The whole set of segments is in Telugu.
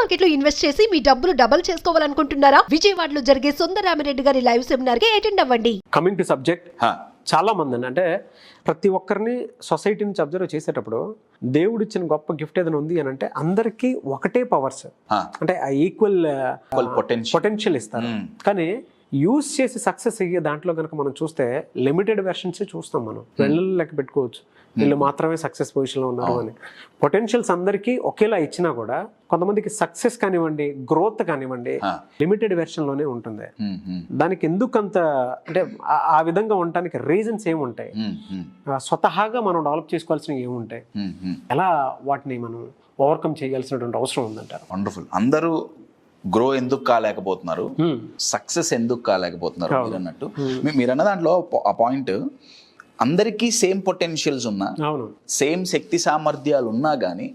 మార్కెట్ లో ఇన్వెస్ట్ చేసి మీ డబ్బులు డబుల్ చేసుకోవాలనుకుంటున్నారా? విజయవాడలో జరిగే సుందరరామిరెడ్డి గారి లైవ్ సెమినార్ కి అటెండ్ అవ్వండి. కమింగ్ టు సబ్జెక్ట్, చాలా మంది అంటే ప్రతి ఒక్కరిని సొసైటీ నుంచి అబ్జర్వ్ చేసేటప్పుడు దేవుడు ఇచ్చిన గొప్ప గిఫ్ట్ ఏదైనా ఉంది అని అంటే అందరికీ ఒకటే పవర్స్, అంటే ఈక్వల్ పొటెన్షియల్ ఇస్తారు. కానీ యూజ్ చేసి సక్సెస్ అయ్యే దాంట్లో కనుక మనం చూస్తే లిమిటెడ్ వెర్షన్స్ చూస్తాం. మనం వెళ్ళలు లెక్క పెట్టుకోవచ్చు, వీళ్ళు మాత్రమే సక్సెస్ పొజిషన్లో ఉన్నారు అని. పొటెన్షియల్స్ అందరికీ ఒకేలా ఇచ్చినా కూడా కొంతమందికి సక్సెస్ కానివ్వండి, గ్రోత్ కానివ్వండి, లిమిటెడ్ వెర్షన్లోనే ఉంటుంది. దానికి ఎందుకంత అంటే ఆ విధంగా ఉండటానికి రీజన్స్ ఏముంటాయి? స్వతహాగా మనం డెవలప్ చేసుకోవాల్సినవి ఏముంటాయి? ఎలా వాటిని మనం ఓవర్కమ్ చేయాల్సినటువంటి అవసరం ఉందంటారు? వండర్ఫుల్. అందరూ గ్రో ఎందుకు కాలేకపోతున్నారు, సక్సెస్ ఎందుకు కాలేకపోతున్నారు మీరు అన్నట్టు. మీరు అన్న దాంట్లో ఆ పాయింట్, అందరికీ సేమ్ పొటెన్షియల్స్ ఉన్నా, సేమ్ శక్తి సామర్థ్యాలు ఉన్నా కానీ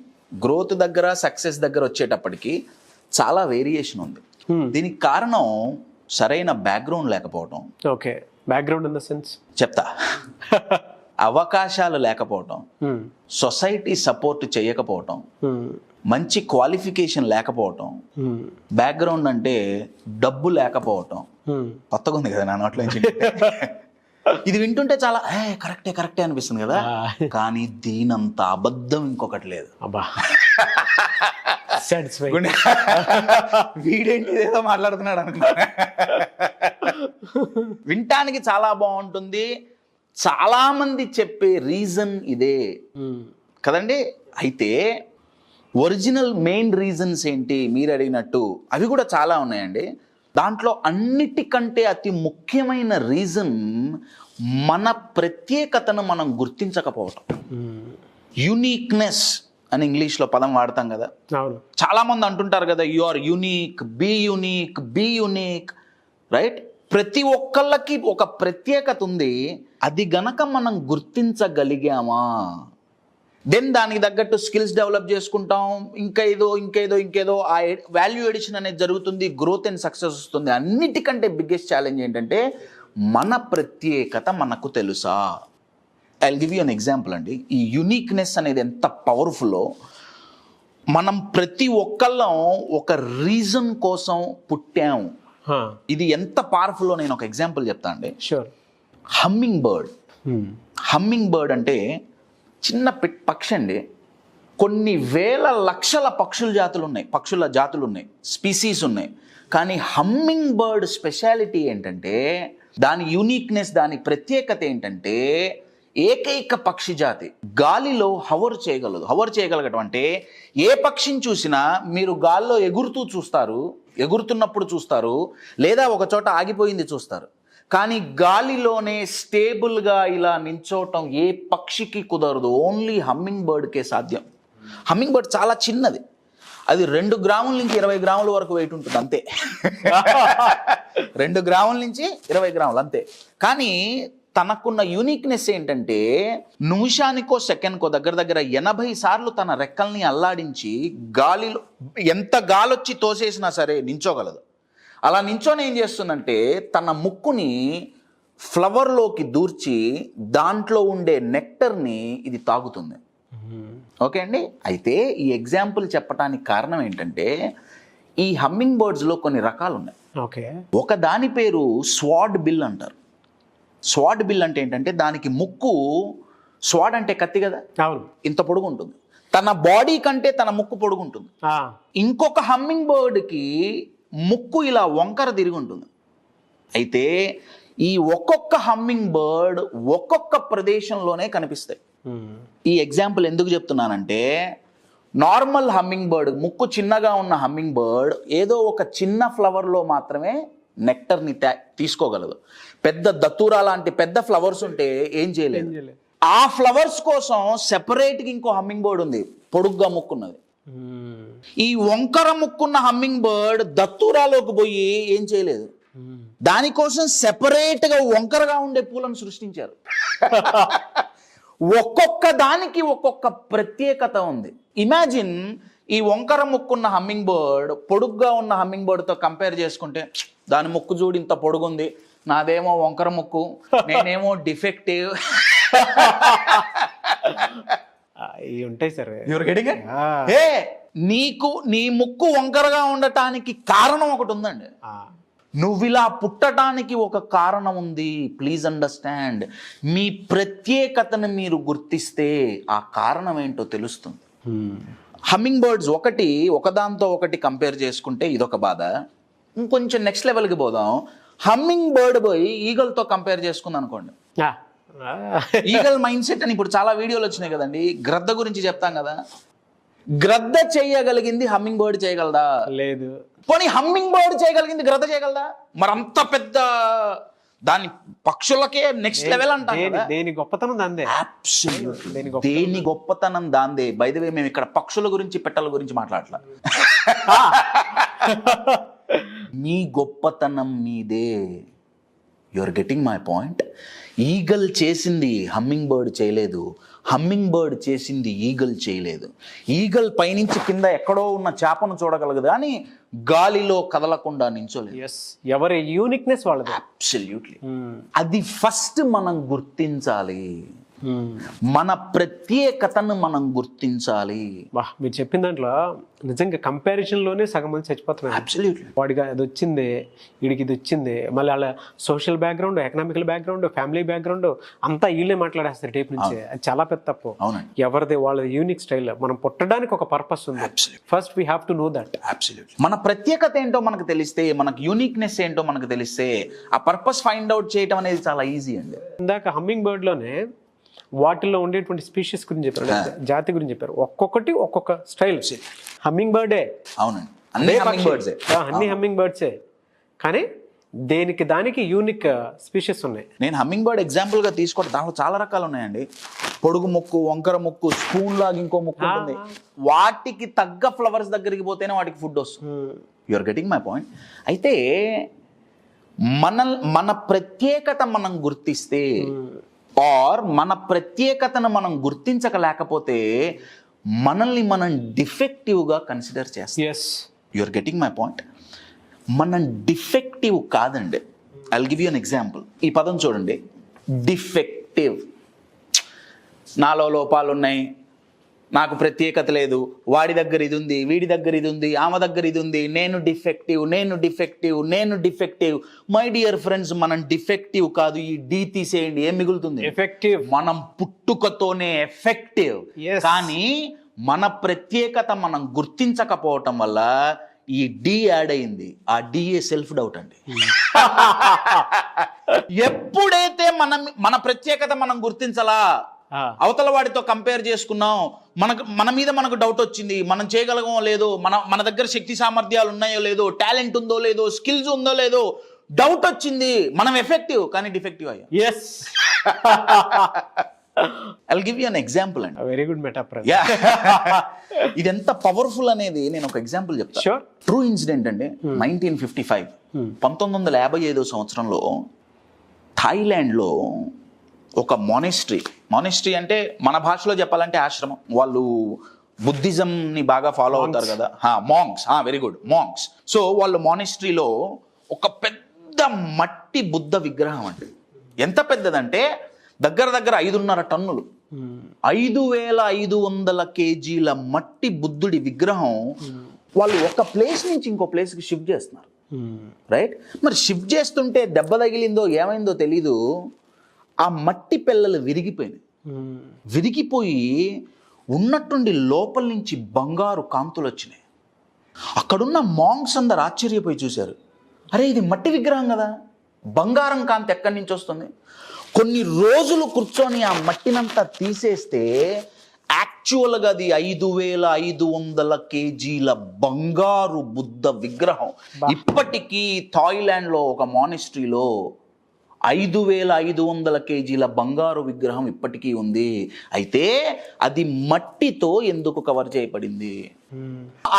గ్రోత్ దగ్గర సక్సెస్ దగ్గర వచ్చేటప్పటికి చాలా వేరియేషన్ ఉంది. దీనికి కారణం సరైన బ్యాక్గ్రౌండ్ లేకపోవటం. Okay, background in the sense చెప్తా. అవకాశాలు లేకపోవటం, సొసైటీ సపోర్ట్ చేయకపోవటం, మంచి క్వాలిఫికేషన్ లేకపోవటం, బ్యాక్గ్రౌండ్ అంటే డబ్బు లేకపోవటం. కొత్తగా ఉంది కదా నా నోట్లో నుంచి. ఇది వింటుంటే చాలా కరెక్టే అనిపిస్తుంది కదా, కానీ దీనంత అబద్ధం ఇంకొకటి లేదు. అబ్బా, వీడేంటి ఏదో మాట్లాడుతున్నాడు అనుకున్నా. వినటానికి చాలా బాగుంటుంది, చాలా మంది చెప్పే రీజన్ ఇదే కదండి. అయితే ఒరిజినల్ మెయిన్ రీజన్స్ ఏంటి మీరు అడిగినట్టు, అవి కూడా చాలా ఉన్నాయండి. దాంట్లో అన్నిటికంటే అతి ముఖ్యమైన రీజన్ మన ప్రత్యేకతను మనం గుర్తించకపోవటం. యూనిక్నెస్ అని ఇంగ్లీష్లో పదం వాడతాం కదా. చాలా మంది అంటుంటారు కదా, you are unique, be unique, right? ప్రతి ఒక్కళ్ళకి ఒక ప్రత్యేకత ఉంది. అది గనక మనం గుర్తించగలిగామా, దెన్ దానికి తగ్గట్టు స్కిల్స్ డెవలప్ చేసుకుంటాం, ఇంకేదో ఆ వాల్యూ ఎడిషన్ అనేది జరుగుతుంది, గ్రోత్ అండ్ సక్సెస్ వస్తుంది. అన్నిటికంటే బిగ్గెస్ట్ ఛాలెంజ్ ఏంటంటే మన ప్రత్యేకత మనకు తెలుసా? I will give you an example అండి. ఈ యూనిక్నెస్ అనేది ఎంత పవర్ఫుల్లో, మనం ప్రతి ఒక్కళ్ళం ఒక రీజన్ కోసం పుట్టాం. ఇది ఎంత పవర్ఫుల్లో నేను ఒక ఎగ్జాంపుల్ చెప్తా అండి. షూర్. హమ్మింగ్ బర్డ్ అంటే చిన్న పక్షి అండి. కొన్ని వేల లక్షల పక్షుల జాతులు ఉన్నాయి, స్పీసీస్ ఉన్నాయి. కానీ హమ్మింగ్ బర్డ్ స్పెషాలిటీ ఏంటంటే, దాని యూనిక్నెస్, దాని ప్రత్యేకత ఏంటంటే, ఏకైక పక్షి జాతి గాలిలో హవర్ చేయగలగటం. అంటే ఏ పక్షిని చూసినా మీరు గాల్లో ఎగురుతున్నప్పుడు చూస్తారు, లేదా ఒక చోట ఆగిపోయింది చూస్తారు. కానీ గాలిలోనే స్టేబుల్గా ఇలా నించోవటం ఏ పక్షికి కుదరదు, ఓన్లీ హమ్మింగ్ బర్డ్కే సాధ్యం. హమ్మింగ్ బర్డ్ చాలా చిన్నది, అది 2 గ్రాముల నుంచి 20 గ్రాముల వరకు వెయిట్ ఉంటుంది అంతే. 2 గ్రాముల నుంచి 20 గ్రాములు అంతే. కానీ తనకున్న యూనిక్నెస్ ఏంటంటే, నిమిషానికో సెకండ్కో దగ్గర 80 సార్లు తన రెక్కల్ని అల్లాడించి గాలిలో ఎంత గాలొచ్చి తోసేసినా సరే నించోగలదు. అలా నించోని ఏం చేస్తుందంటే, తన ముక్కుని ఫ్లవర్లోకి దూర్చి దాంట్లో ఉండే నెక్టర్ని ఇది తాగుతుంది. ఓకే అండి. అయితే ఈ ఎగ్జాంపుల్ చెప్పడానికి కారణం ఏంటంటే, ఈ హమ్మింగ్ బర్డ్స్లో కొన్ని రకాలు ఉన్నాయి. ఒక దాని పేరు స్వాడ్ బిల్ అంటారు. స్వాడ్ బిల్ అంటే ఏంటంటే, దానికి ముక్కు, స్వాడ్ అంటే కత్తి కదా, ఇంత పొడుగు ఉంటుంది. తన బాడీ కంటే తన ముక్కు పొడుగు ఉంటుంది. ఇంకొక హమ్మింగ్ బర్డ్కి ముక్కు ఇలా వంకర తిరిగి ఉంటుంది. అయితే ఈ ఒక్కొక్క హమ్మింగ్ బర్డ్ ఒక్కొక్క ప్రదేశంలోనే కనిపిస్తాయి. ఈ ఎగ్జాంపుల్ ఎందుకు చెప్తున్నానంటే, నార్మల్ హమ్మింగ్ బర్డ్, ముక్కు చిన్నగా ఉన్న హమ్మింగ్ బర్డ్ ఏదో ఒక చిన్న ఫ్లవర్లో మాత్రమే నెక్టర్ని తీసుకోగలదు. పెద్ద దత్తూరా లాంటి పెద్ద ఫ్లవర్స్ ఉంటే ఏం చేయలేదు. ఆ ఫ్లవర్స్ కోసం సెపరేట్గా ఇంకో హమ్మింగ్ బర్డ్ ఉంది, పొడుగ్గా ముక్కున్నది. ఈ వంకర ముక్కున్న హమ్మింగ్ బర్డ్ దత్తూరాలోకి పోయి ఏం చేయలేదు. దానికోసం సెపరేట్గా వంకరగా ఉండే పూలను సృష్టించారు. ఒక్కొక్క దానికి ఒక్కొక్క ప్రత్యేకత ఉంది. ఇమాజిన్, ఈ వంకర ముక్కున్న హమ్మింగ్ బర్డ్ పొడుగ్గా ఉన్న హమ్మింగ్ బర్డ్తో కంపేర్ చేసుకుంటే, దాని ముక్కు చూడు ఇంత పొడుగుంది, నాదేమో వంకర ముక్కు, నేనేమో డిఫెక్టివ్. ఇవి ఉంటాయి సార్. Your getting it? ఏ నీకు నీ ముక్కు వంకరగా ఉండటానికి కారణం ఒకటి ఉందండి. నువ్వు ఇలా పుట్టడానికి ఒక కారణం ఉంది. Please understand. మీ ప్రత్యేకతను మీరు గుర్తిస్తే ఆ కారణం ఏంటో తెలుస్తుంది. హమ్మింగ్ బర్డ్స్ ఒకదాంతో ఒకటి కంపేర్ చేసుకుంటే ఇదొక బాధ. ఇంకొంచెం నెక్స్ట్ లెవెల్కి పోదాం. హమ్మింగ్ బర్డ్ పోయి ఈగల్తో కంపేర్ చేసుకుంది అనుకోండి. ఈగల్ మైండ్ సెట్ అని ఇప్పుడు చాలా వీడియోలు వచ్చినాయి కదండి. గ్రద్ద గురించి చెప్తాం కదా. గ్రద్ద చేయగలిగింది హమ్మింగ్ బర్డ్ చేయగలదా? లేదు. పోనీ హమ్మింగ్ బర్డ్ చేయగలిగింది గ్రద్ద చేయగలదా? మరి అంత పెద్ద దాని పక్షులకే నెక్స్ట్ లెవెల్ అంటాం. దేని గొప్పతనం దాందే. దేని గొప్పతనం దాందే. బై ది వే మేము ఇక్కడ పక్షుల గురించి పెట్టల గురించి మాట్లాడలా. మీ గొప్పతనం మీదే. You are getting my point. Eagle చేసింది హమ్మింగ్ బర్డ్ చేయలేదు. హమ్మింగ్ బర్డ్ చేసింది ఈగల్ చేయలేదు. ఈగల్ పైనుంచి కింద ఎక్కడో ఉన్న చేపను చూడగలదు కానీ గాలిలో కదలకుండా నించోలేదు. ఎవరి యూనిక్నెస్ వాళ్ళది. అబ్సల్యూట్లీ. అది ఫస్ట్ మనం గుర్తించాలి. మన ప్రత్యేకతను మనం గుర్తించాలి. మీరు చెప్పిన దాంట్లో నిజంగా కంపారిజన్ లోనే సగం మంది చచ్చిపోతున్నారు. అబ్సల్యూట్లీ. వాడికి అది వచ్చింది, వీడికి ఇది వచ్చింది, మళ్ళీ వాళ్ళ social background, economical background, family background అంతా వీళ్ళే మాట్లాడేస్తారు టైప్ నుంచి. అది చాలా పెద్ద తప్పు. ఎవరిది వాళ్ళది యూనిక్ స్టైల్. మనం పుట్టడానికి ఒక పర్పస్ ఉంది. First we have to know that. Absolutely. మన ప్రత్యేకత ఏంటో మనకు తెలిస్తే, మనకు యూనిక్నెస్ ఏంటో మనకు తెలిస్తే ఆ పర్పస్ ఫైండ్ అవుట్ చేయడం అనేది చాలా ఈజీ అండి. ఇందాక హమ్మింగ్ బర్డ్ లోనే వాటిల్లో ఉండేటువంటి స్పీషీస్ గురించి చెప్పారు, జాతి గురించి చెప్పారు. ఒక్కొక్కటి ఒక్కొక్క స్టైల్. Humming birthday. అవునండి, అన్ని హమ్మింగ్ బర్డ్సే, కానీ దేనికి దానికి యూనిక్ స్పీషీస్ ఉన్నాయి. నేను హమ్మింగ్ బర్డ్ ఎగ్జాంపుల్గా తీసుకోవడం, దాంట్లో చాలా రకాలు ఉన్నాయండి. పొడుగు ముక్కు, వంకర ముక్కు, స్పూన్ లాగా ఇంకో ముక్కు ఉంటుంది. వాటికి తగ్గ ఫ్లవర్స్ దగ్గరికి పోతేనే వాటికి ఫుడ్ వస్తుంది. You are getting my point. అయితే మన ప్రత్యేకత మనం గుర్తిస్తే ఆర్ మన ప్రత్యేకతను మనం గుర్తించలేకపోతే మనల్ని మనం డిఫెక్టివ్గా కన్సిడర్ చేస్తాం. You are getting my point. మనం డిఫెక్టివ్ కాదండి. I'll give you an example. ఈ పదం చూడండి, డిఫెక్టివ్. నాలో లోపాలు ఉన్నాయి, నాకు ప్రత్యేకత లేదు, వాడి దగ్గర ఇది ఉంది, వీడి దగ్గర ఇది ఉంది, ఆమె దగ్గర ఇది ఉంది, నేను డిఫెక్టివ్, నేను డిఫెక్టివ్, నేను డిఫెక్టివ్. మై డియర్ ఫ్రెండ్స్, మనం డిఫెక్టివ్ కాదు. ఈ డి తీసేయండి, ఏం మిగులుతుంది? ఎఫెక్టివ్. మనం పుట్టుకతోనే ఎఫెక్టివ్. కానీ మన ప్రత్యేకత మనం గుర్తించకపోవటం వల్ల ఈ డి యాడ్ అయింది. ఆ డిఏ సెల్ఫ్ డౌట్ అండి. ఎప్పుడైతే మన ప్రత్యేకత మనం గుర్తించాలా, అవతల వాడితో కంపేర్ చేసుకున్నాం, మన మీద మనకు డౌట్ వచ్చింది, మనం చేయగలగో లేదో, మన దగ్గర శక్తి సామర్థ్యాలు ఉన్నాయో లేదో, టాలెంట్ ఉందో లేదో, స్కిల్స్ ఉందో లేదో, డౌట్ వచ్చింది, మనం ఎఫెక్టివ్ కానీ డిఫెక్టివ్ అయ్యాం. I'll give you an example అండి. Very good metaphor. ఇది ఎంత పవర్ఫుల్ అనేది నేను ఒక ఎగ్జాంపుల్ చెప్తాను. ట్రూ ఇన్సిడెంట్ అండి. 1955 1955 సంవత్సరంలో థాయిలాండ్లో ఒక మానిస్ట్రీ అంటే మన భాషలో చెప్పాలంటే ఆశ్రమం. వాళ్ళు బుద్ధిజంని బాగా ఫాలో అవుతారు కదా. Monks. Very good, monks. So వాళ్ళు మానిస్ట్రీలో ఒక పెద్ద మట్టి బుద్ధ విగ్రహం అండి. ఎంత పెద్దదంటే దగ్గర 5.5 టన్నులు, 5500 కేజీల మట్టి బుద్ధుడి విగ్రహం వాళ్ళు ఒక ప్లేస్ నుంచి ఇంకో ప్లేస్కి షిఫ్ట్ చేస్తున్నారు. రైట్. మరి షిఫ్ట్ చేస్తుంటే దెబ్బ తగిలిందో ఏమైందో తెలీదు, ఆ మట్టి పిల్లలు విరిగిపోయి ఉన్నట్టుండి లోపల నుంచి బంగారు కాంతులు వచ్చినాయి. అక్కడున్న మాంగ్స్ అందరు ఆశ్చర్యపోయి చూశారు. అరే, ఇది మట్టి విగ్రహం కదా, బంగారం కాంతి ఎక్కడి నుంచి వస్తుంది? కొన్ని రోజులు కూర్చొని ఆ మట్టినంతా తీసేస్తే యాక్చువల్గా అది 5500 కేజీల బంగారు బుద్ధ విగ్రహం. ఇప్పటికీ థాయిలాండ్లో ఒక మానిస్ట్రీలో 5500 కేజీల బంగారు విగ్రహం ఇప్పటికీ ఉంది. అయితే అది మట్టితో ఎందుకు కవర్ చేయబడింది?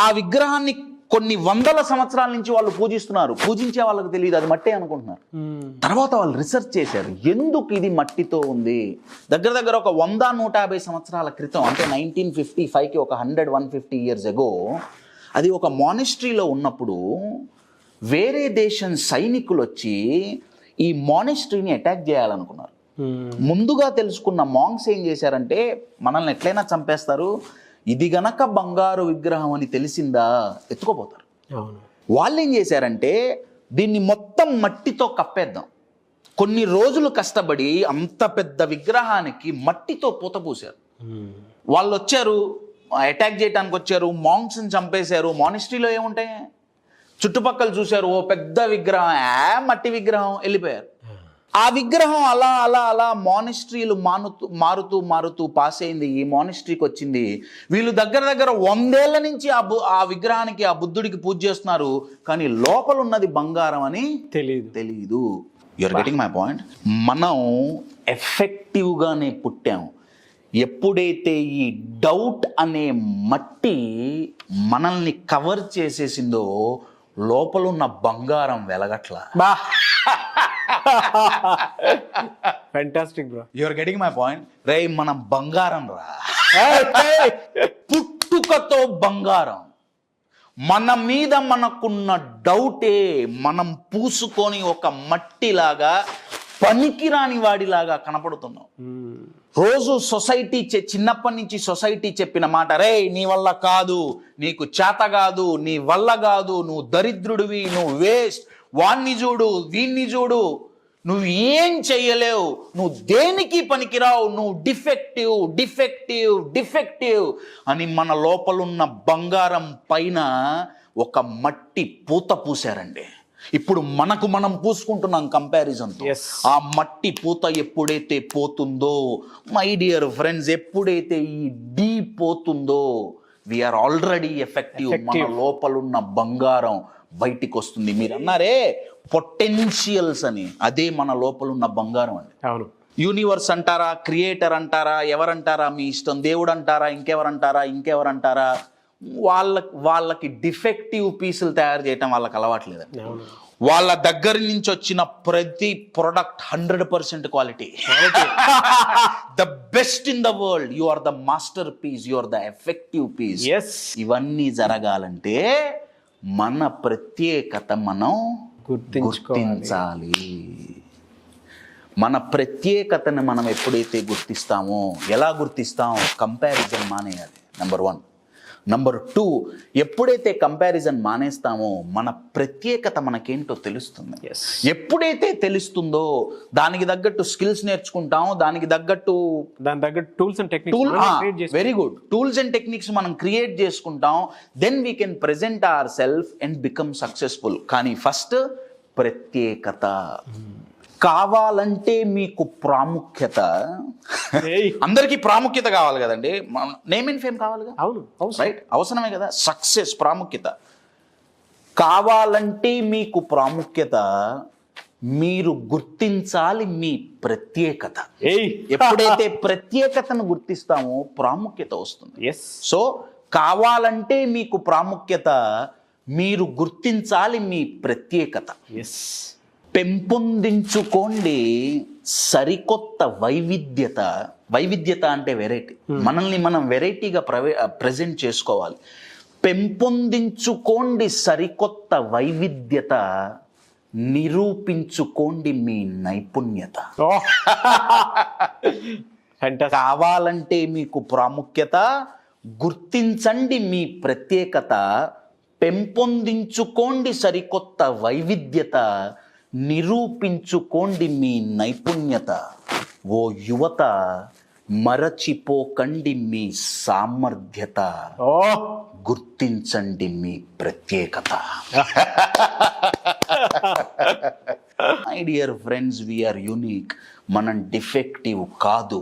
ఆ విగ్రహాన్ని కొన్ని వందల సంవత్సరాల నుంచి వాళ్ళు పూజిస్తున్నారు. పూజించే వాళ్ళకి తెలియదు, అది మట్టే అనుకుంటున్నారు. తర్వాత వాళ్ళు రీసెర్చ్ చేశారు, ఎందుకు ఇది మట్టితో ఉంది. దగ్గర ఒక 100-150 సంవత్సరాల క్రితం, అంటే 1955కి ఒక 100-150 years ago, అది ఒక మానిస్ట్రీలో ఉన్నప్పుడు వేరే దేశం సైనికులు వచ్చి ఈ మానిస్ట్రీని అటాక్ చేయాలనుకున్నారు. ముందుగా తెలుసుకున్న మాంగ్స్ ఏం చేశారంటే, మనల్ని ఎట్లయినా చంపేస్తారు, ఇది గనక బంగారు విగ్రహం అని తెలిసిందా ఎత్తుకోపోతారు. అవును. వాళ్ళు ఏం చేశారంటే, దీన్ని మొత్తం మట్టితో కప్పేద్దాం. కొన్ని రోజులు కష్టపడి అంత పెద్ద విగ్రహానికి మట్టితో పూత పూశారు. వాళ్ళు వచ్చారు, అటాక్ చేయడానికి వచ్చారు, మాంగ్స్ని చంపేశారు. మానిస్ట్రీలో ఏముంటాయి, చుట్టుపక్కల చూశారు, ఓ పెద్ద విగ్రహం, మట్టి విగ్రహం, వెళ్ళిపోయారు. ఆ విగ్రహం అలా అలా అలా మానిస్ట్రీలు మారుతూ మారుతూ పాస్ అయింది. ఈ మానిస్ట్రీకి వచ్చింది. వీళ్ళు దగ్గర దగ్గర 100 ఏళ్ల నుంచి ఆ విగ్రహానికి, ఆ బుద్ధుడికి పూజ చేస్తున్నారు. కానీ లోపల ఉన్నది బంగారం అని తెలీదు. You are getting my point. మనం ఎఫెక్టివ్గానే పుట్టాం. ఎప్పుడైతే ఈ డౌట్ అనే మట్టి మనల్ని కవర్ చేసేసిందో, లోపల ఉన్న బంగారం వెలగట్లా. Fantastic bro. You're getting my point. రే, మనం బంగారం రా, పుట్టుకతో బంగారం. మన మీద మనకున్న డౌటే మనం పూసుకొని ఒక మట్టిలాగా, పనికిరాని వాడిలాగా కనపడుతున్నాం. రోజు సొసైటీ చిన్నప్పటి నుంచి సొసైటీ చెప్పిన మాట, రే నీ వల్ల కాదు, నీకు చేత కాదు, నీ వల్ల కాదు, నువ్వు దరిద్రుడివి, నువ్వు వేస్ట్, వాణ్ణి చూడు, వీణ్ణి చూడు, నువ్వు ఏం చెయ్యలేవు, నువ్వు దేనికి పనికిరావు, నువ్వు డిఫెక్టివ్ డిఫెక్టివ్ డిఫెక్టివ్ అని మన లోపలున్న బంగారం పైన ఒక మట్టి పూత పూసారండి. ఇప్పుడు మనకు మనం పూసుకుంటున్నాం కంపారిజన్తో. ఆ మట్టి పూత ఎప్పుడైతే పోతుందో, మై డియర్ ఫ్రెండ్స్, ఎప్పుడైతే ఈ డీ పోతుందో, వీఆర్ ఆల్రెడీ ఎఫెక్టివ్. మన లోపలున్న బంగారం బయటికి వస్తుంది. మీరు అన్నారే పొటెన్షియల్స్ అని, అదే మన లోపలున్న బంగారం అండి. అవును. యూనివర్స్ అంటారా, క్రియేటర్ అంటారా, ఎవరంటారా మీ ఇష్టం, దేవుడు అంటారా, ఇంకెవరంటారా, వాళ్ళకి డిఫెక్టివ్ పీసులు తయారు చేయటం వాళ్ళకి అలవాట్లేదండి. వాళ్ళ దగ్గర నుంచి వచ్చిన ప్రతి product 100% quality. The best in the world. You are the masterpiece, you are the effective piece. ఇవన్నీ జరగాలంటే మన ప్రత్యేకత మనం గుర్తించాలి. మన ప్రత్యేకతను మనం ఎప్పుడైతే గుర్తిస్తామో, ఎలా గుర్తిస్తాం, కంపారిజన్ మానేయాలి. నెంబర్ 1. నెంబర్ 2, ఎప్పుడైతే కంపారిజన్ మానేస్తామో మన ప్రత్యేకత మనకేంటో తెలుస్తుంది. ఎప్పుడైతే తెలుస్తుందో దానికి తగ్గట్టు స్కిల్స్ నేర్చుకుంటాం, దానికి తగ్గట్టు tools and techniques, very good, tools and techniques మనం క్రియేట్ చేసుకుంటాం. Then we can present our self and become successful. కానీ ఫస్ట్ ప్రత్యేకత కావాలంటే మీకు ప్రాముఖ్యత, అందరికీ ప్రాముఖ్యత కావాలి కదండి, నేమ్ అండ్ ఫేమ్ కావాలి కదా. అవును, రైట్, అవసరమే కదా. సక్సెస్, ప్రాముఖ్యత కావాలంటే మీకు ప్రాముఖ్యత, మీరు గుర్తించాలి మీ ప్రత్యేకత. ఎప్పుడైతే ప్రత్యేకతను గుర్తిస్తామో ప్రాముఖ్యత వస్తుంది. సో కావాలంటే మీకు ప్రాముఖ్యత, మీరు గుర్తించాలి మీ ప్రత్యేకత. పెంపొందించుకోండి సరికొత్త వైవిధ్యత. వైవిధ్యత అంటే వెరైటీ. మనల్ని మనం వెరైటీగా ప్రజెంట్ చేసుకోవాలి. పెంపొందించుకోండి సరికొత్త వైవిధ్యత, నిరూపించుకోండి మీ నైపుణ్యత. కావాలంటే మీకు ప్రాముఖ్యత, గుర్తించండి మీ ప్రత్యేకత, పెంపొందించుకోండి సరికొత్త వైవిధ్యత, నిరూపించుకోండి మీ నైపుణ్యత. ఓ యువత, మరచిపోకండి మీ సామర్థ్యత, గుర్తించండి మీ ప్రత్యేకత. My dear friends, we are unique. మనం డిఫెక్టివ్ కాదు,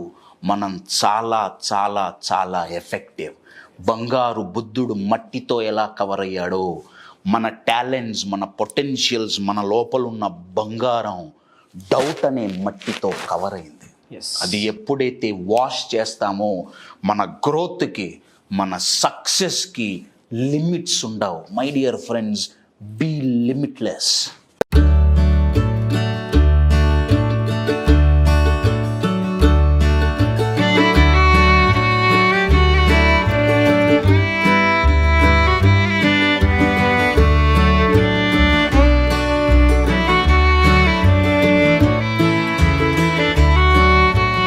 మనం చాలా చాలా చాలా ఎఫెక్టివ్. బంగారు బుద్ధుడు మట్టితో ఎలా కవర్ అయ్యాడో, మన టాలెంట్స్, మన పొటెన్షియల్స్, మన లోపల ఉన్న బంగారం డౌట్ అనే మట్టితో కవర్ అయింది. అది ఎప్పుడైతే వాష్ చేస్తామో మన గ్రోత్కి, మన సక్సెస్కి లిమిట్స్ ఉండవు. My dear friends, be limitless.